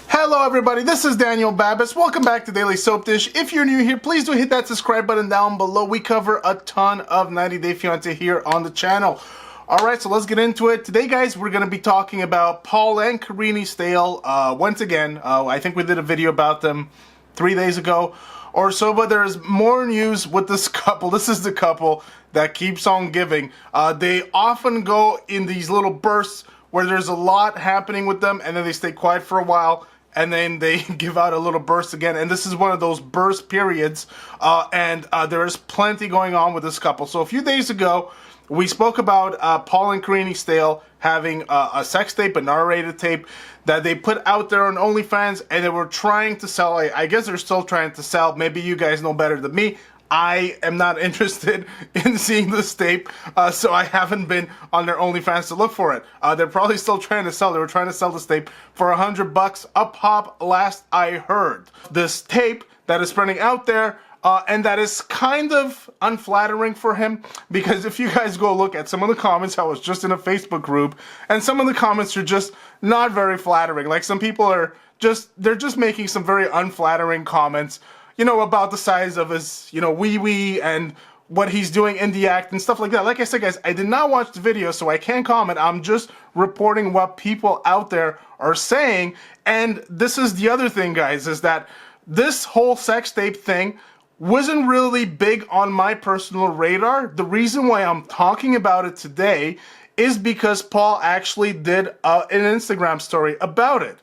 Hello everybody, this is Daniel Babis. Welcome back to Daily Soap Dish. If you're new here, please do hit that subscribe button down below. We cover a ton of 90 Day Fiancé here on the channel. Alright, so let's get into it. Today, guys, we're going to be talking about Paul and Karine Staehle. Once again, I think we did a video about them 3 days ago or so, but there's more news with this couple. This is the couple that keeps on giving. They often go in these little bursts where there's a lot happening with them, and then they stay quiet for a while, and then they give out a little burst again. And this is one of those burst periods, and there is plenty going on with this couple. So a few days ago, we spoke about Paul and Karine Staehle having a sex tape, an R-rated tape, that they put out there on OnlyFans, and they were trying to sell. I guess they're still trying to sell. Maybe you guys know better than me. I am not interested in seeing this tape, so I haven't been on their OnlyFans to look for it. They're probably still trying to sell. They were trying to sell this tape for $100 a pop last I heard. This tape that is spreading out there, and that is kind of unflattering for him, because if you guys go look at some of the comments, I was just in a Facebook group, and some of the comments are just not very flattering. Like, some people are they're just making some very unflattering comments, you know, about the size of his, you know, wee-wee and what he's doing in the act and stuff like that. Like I said, guys, I did not watch the video, so I can't comment. I'm just reporting what people out there are saying. And this is the other thing, guys, is that this whole sex tape thing wasn't really big on my personal radar. The reason why I'm talking about it today is because Paul actually did an Instagram story about it.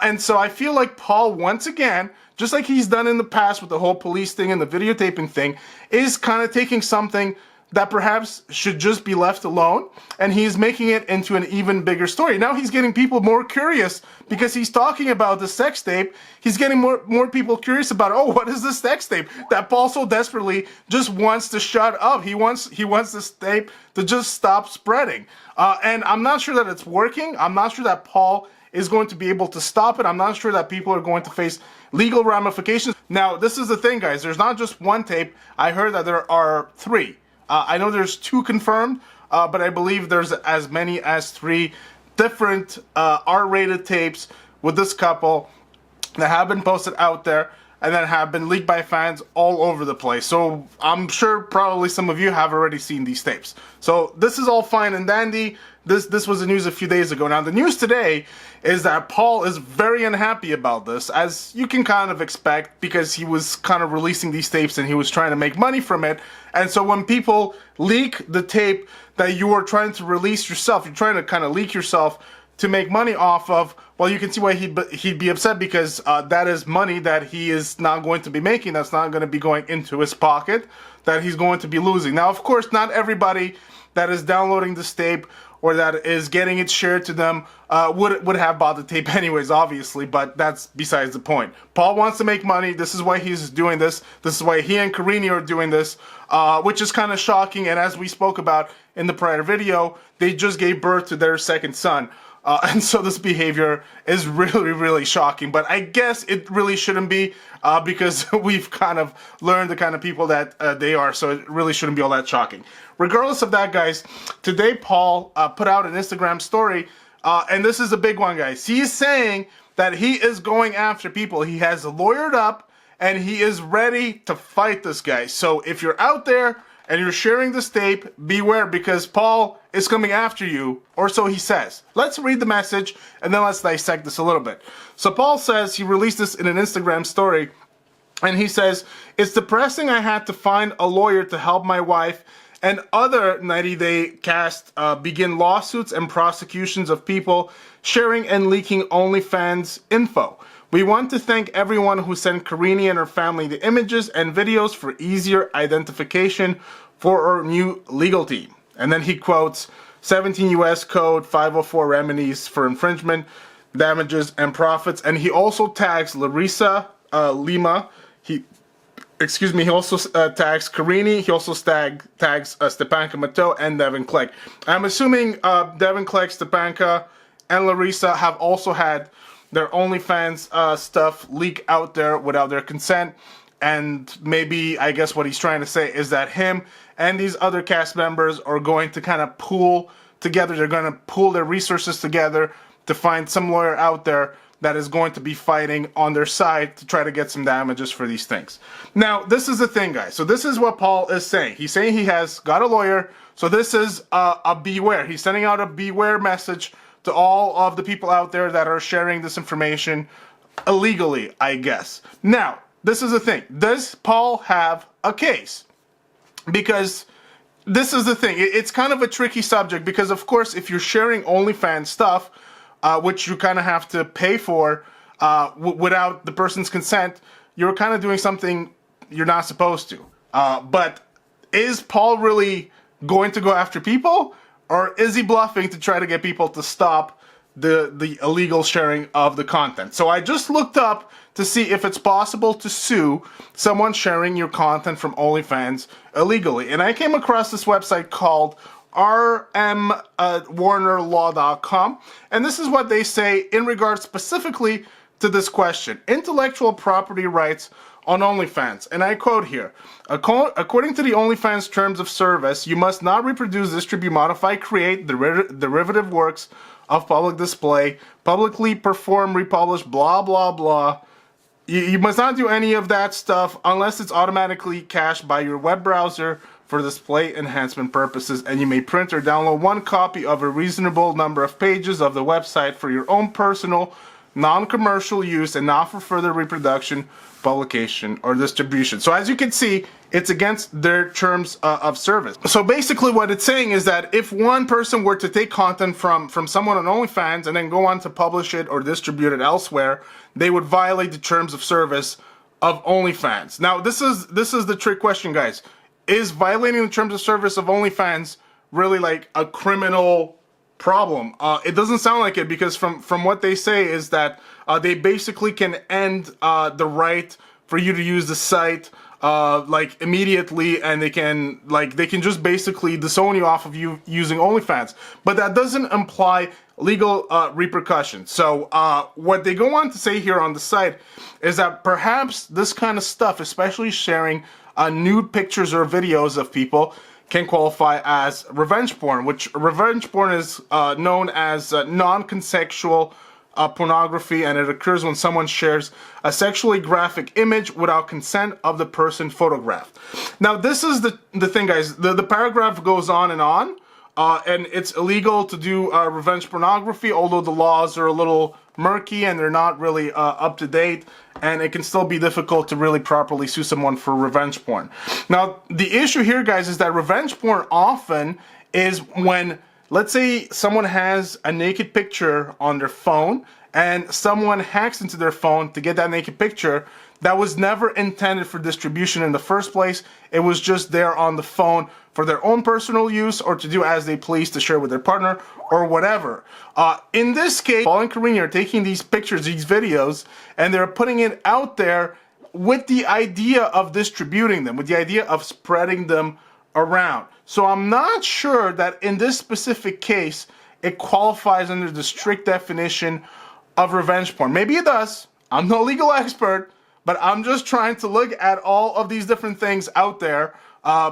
And so I feel like Paul, once again, just like he's done in the past with the whole police thing and the videotaping thing, is kind of taking something that perhaps should just be left alone, and he's making it into an even bigger story. Now he's getting people more curious because he's talking about the sex tape. He's getting more people curious about, oh, what is this sex tape that Paul so desperately just wants to shut up? He wants this tape to just stop spreading. And I'm not sure that it's working. I'm not sure that Paul is going to be able to stop it. I'm not sure that people are going to face legal ramifications. Now, this is the thing, guys. There's not just one tape. I heard that there are 3. I know there's 2 confirmed, but I believe there's as many as 3 different R-rated tapes with this couple that have been posted out there and that have been leaked by fans all over the place. So I'm sure probably some of you have already seen these tapes. So this is all fine and dandy. This was the news a few days ago. Now, the news today is that Paul is very unhappy about this, as you can kind of expect, because he was kind of releasing these tapes and he was trying to make money from it. And so when people leak the tape that you are trying to release yourself, you're trying to kind of leak yourself to make money off of, well, you can see why he'd be upset, because that is money that he is not going to be making. That's not going to be going into his pocket, that he's going to be losing. Now, of course, not everybody that is downloading this tape or that is getting it shared to them would have bought the tape anyways, obviously, but that's besides the point. Paul wants to make money. This is why he's doing this. This is why he and Karine are doing this, which is kind of shocking. And as we spoke about in the prior video, they just gave birth to their second son. And so this behavior is really, really shocking. But I guess it really shouldn't be, because we've kind of learned the kind of people that they are. So it really shouldn't be all that shocking. Regardless of that, guys, today Paul put out an Instagram story. And this is a big one, guys. He's saying that he is going after people. He has lawyered up and he is ready to fight this guy. So if you're out there and you're sharing this tape, beware, because Paul is coming after you, or so he says. Let's read the message, and then let's dissect this a little bit. So Paul says, he released this in an Instagram story, and he says, "It's depressing I had to find a lawyer to help my wife and other 90-day cast begin lawsuits and prosecutions of people sharing and leaking OnlyFans info. We want to thank everyone who sent Karine and her family the images and videos for easier identification for our new legal team." And then he quotes 17 U.S. Code 504 remedies for infringement, damages, and profits. And he also tags Larissa Lima. He also tags Karine. He also tags Stepanka Matteau and Devin Clegg. I'm assuming Devin Clegg, Stepanka, and Larissa have also had their OnlyFans stuff leak out there without their consent. And maybe, I guess what he's trying to say is that him and these other cast members are going to kind of pool together. They're going to pool their resources together to find some lawyer out there that is going to be fighting on their side to try to get some damages for these things. Now, this is the thing, guys. So this is what Paul is saying. He's saying he has got a lawyer. So this is a beware. He's sending out a beware message to all of the people out there that are sharing this information illegally, I guess. Now, this is the thing. Does Paul have a case? Because this is the thing. It's kind of a tricky subject because, of course, if you're sharing OnlyFans stuff, which you kind of have to pay for without the person's consent, you're kind of doing something you're not supposed to. But is Paul really going to go after people, or is he bluffing to try to get people to stop the illegal sharing of the content? So I just looked up to see if it's possible to sue someone sharing your content from OnlyFans illegally. And I came across this website called rmwarnerlaw.com, and this is what they say in regards specifically to this question: intellectual property rights on OnlyFans. And I quote here: according to the OnlyFans terms of service, you must not reproduce, distribute, modify, create derivative works of public display, publicly perform, republish, blah, blah, blah. You must not do any of that stuff unless it's automatically cached by your web browser for display enhancement purposes, and you may print or download one copy of a reasonable number of pages of the website for your own personal, non-commercial use and not for further reproduction, publication, or distribution. So as you can see, it's against their terms of service. So basically what it's saying is that if one person were to take content from someone on OnlyFans and then go on to publish it or distribute it elsewhere, they would violate the terms of service of OnlyFans. Now this is the trick question, guys. Is violating the terms of service of OnlyFans really like a criminal problem? It doesn't sound like it, because from what they say is that they basically can end the right for you to use the site like immediately, and they can just basically disown you off of you using OnlyFans. But that doesn't imply legal repercussions. So what they go on to say here on the site is that perhaps this kind of stuff, especially sharing nude pictures or videos of people, can qualify as revenge porn, which revenge porn is known as non-consensual pornography, and it occurs when someone shares a sexually graphic image without consent of the person photographed. Now, this is the thing, guys. The paragraph goes on, and it's illegal to do revenge pornography, although the laws are a little murky and they're not really up to date, and it can still be difficult to really properly sue someone for revenge porn. Now, the issue here, guys, is that revenge porn often is when, let's say, someone has a naked picture on their phone and someone hacks into their phone to get that naked picture that was never intended for distribution in the first place. It was just there on the phone for their own personal use or to do as they please, to share with their partner or whatever. In this case, Paul and Karine are taking these pictures, these videos, and they're putting it out there with the idea of distributing them, with the idea of spreading them around. So I'm not sure that in this specific case it qualifies under the strict definition of revenge porn. Maybe it does. I'm no legal expert, but I'm just trying to look at all of these different things out there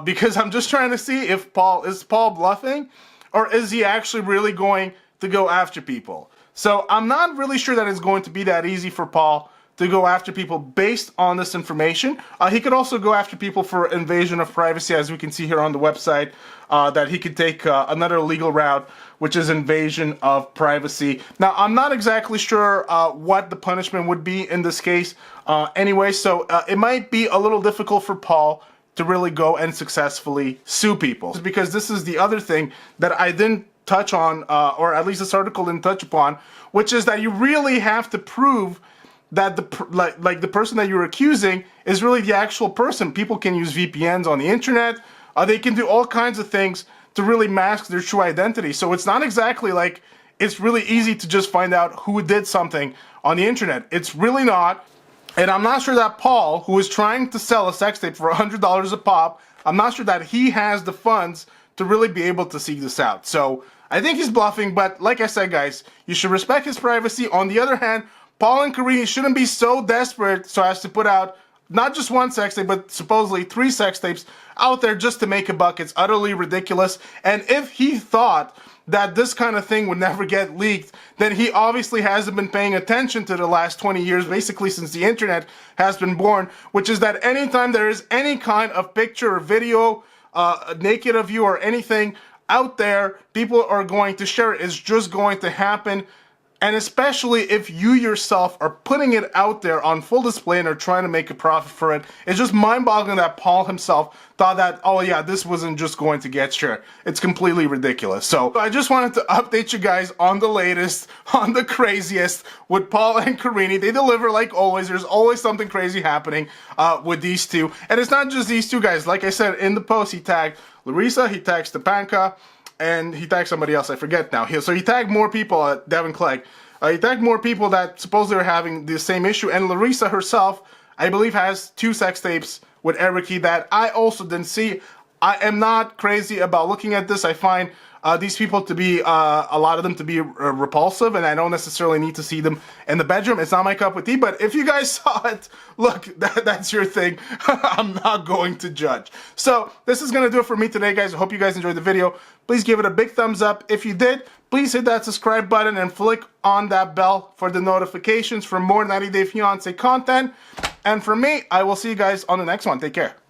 because I'm just trying to see if is Paul bluffing, or is he actually really going to go after people? So I'm not really sure that it's going to be that easy for Paul to go after people based on this information. He could also go after people for invasion of privacy, as we can see here on the website, that he could take another legal route, which is invasion of privacy. Now, I'm not exactly sure what the punishment would be in this case anyway, so it might be a little difficult for Paul to really go and successfully sue people. Because this is the other thing that I didn't touch on, or at least this article didn't touch upon, which is that you really have to prove that the person that you're accusing is really the actual person. People can use VPNs on the internet. They can do all kinds of things to really mask their true identity. So it's not exactly like it's really easy to just find out who did something on the internet. It's really not. And I'm not sure that Paul, who is trying to sell a sex tape for $100 a pop, I'm not sure that he has the funds to really be able to seek this out. So I think he's bluffing, but like I said, guys, you should respect his privacy. On the other hand, Paul and Karine shouldn't be so desperate so as to put out not just one sex tape, but supposedly 3 sex tapes out there just to make a buck. It's utterly ridiculous. And if he thought that this kind of thing would never get leaked, then he obviously hasn't been paying attention to the last 20 years, basically since the internet has been born, which is that anytime there is any kind of picture or video, naked of you or anything out there, people are going to share it. It's just going to happen. And especially if you yourself are putting it out there on full display and are trying to make a profit for it, it's just mind-boggling that Paul himself thought that, oh yeah, this wasn't just going to get shared. It's completely ridiculous. So I just wanted to update you guys on the latest, on the craziest with Paul and Karine. They deliver like always. There's always something crazy happening with these two. And it's not just these two guys. Like I said in the post, he tagged Larissa, he tagged Stepanka, and he tagged somebody else, I forget now. So he tagged more people, Devin Clegg. He tagged more people that supposedly are having the same issue. And Larissa herself, I believe, has 2 sex tapes with Eric that I also didn't see. I am not crazy about looking at this. I find these people to be, a lot of them to be repulsive, and I don't necessarily need to see them in the bedroom. It's not my cup of tea, but if you guys saw it, look, that's your thing. I'm not going to judge. So this is going to do it for me today, guys. I hope you guys enjoyed the video. Please give it a big thumbs up. If you did, please hit that subscribe button and flick on that bell for the notifications for more 90 Day Fiancé content. And for me, I will see you guys on the next one. Take care.